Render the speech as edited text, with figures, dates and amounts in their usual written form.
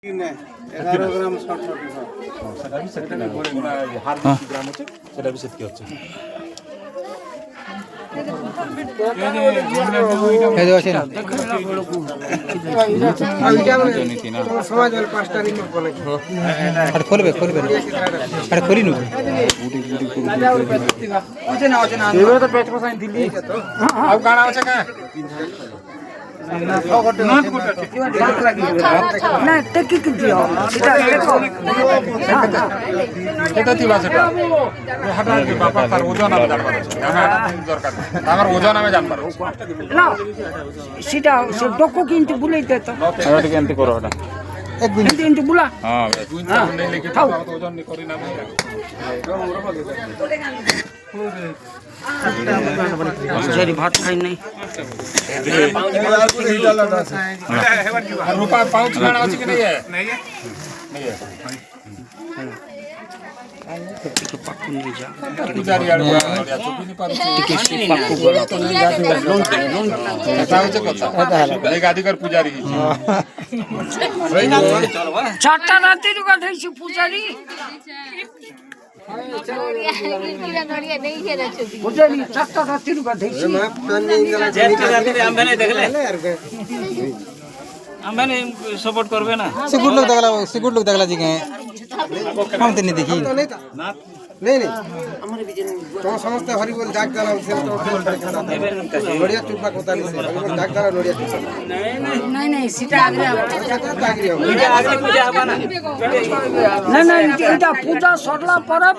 11 গ্রাম 60 সেটা भी সেটা না হার গ্রাম আছে সেটা भी সেটকি হচ্ছে এটা দিবা সেটা হাঁটা বাবা তার ওজন আমি জানবার আছে দরকার আমার ওজন আমি জানবার আছে না সেটা সে ডক্ষ কিন্তু বুলাইতে তো এটা কি এন্টি করো এটা কিন্তু বুলা হ্যাঁ নেই লিখে দাও তো ওজন নি করি না জরি ভাত খাই নাই রূপা পাউच खाना আছে কি नहीं है नहीं है ଟିକେ ପାକୁ ନେଇ ଯା ପୂଜାରୀ ଆଡୁ ନଡ଼ିଆ ଚୁପି ନି ପାରୁଛି ଟିକେ ସେ ପାକୁ ଗଲ ତ এটা হচ্ছে কথা এই গাদিকার পূজারি চারটা রাতের গাধাইছি পূজারি পূজারি চারটা রাতের গাধাইছি आम्ही सपोर्ट करबे ना से गुड लोग देखला जी के हम तो नहीं देखी नहीं नहीं तो समस्त हरि बोल जाग जाला से तो नोडिया चुपा कोता नहीं हरि बोल जाग जाला नोडिया चुपा नहीं नहीं सीटा आगे आगरी हो आगे पूजा हबा ना नहीं नहीं এটা পূজা সরলা পরে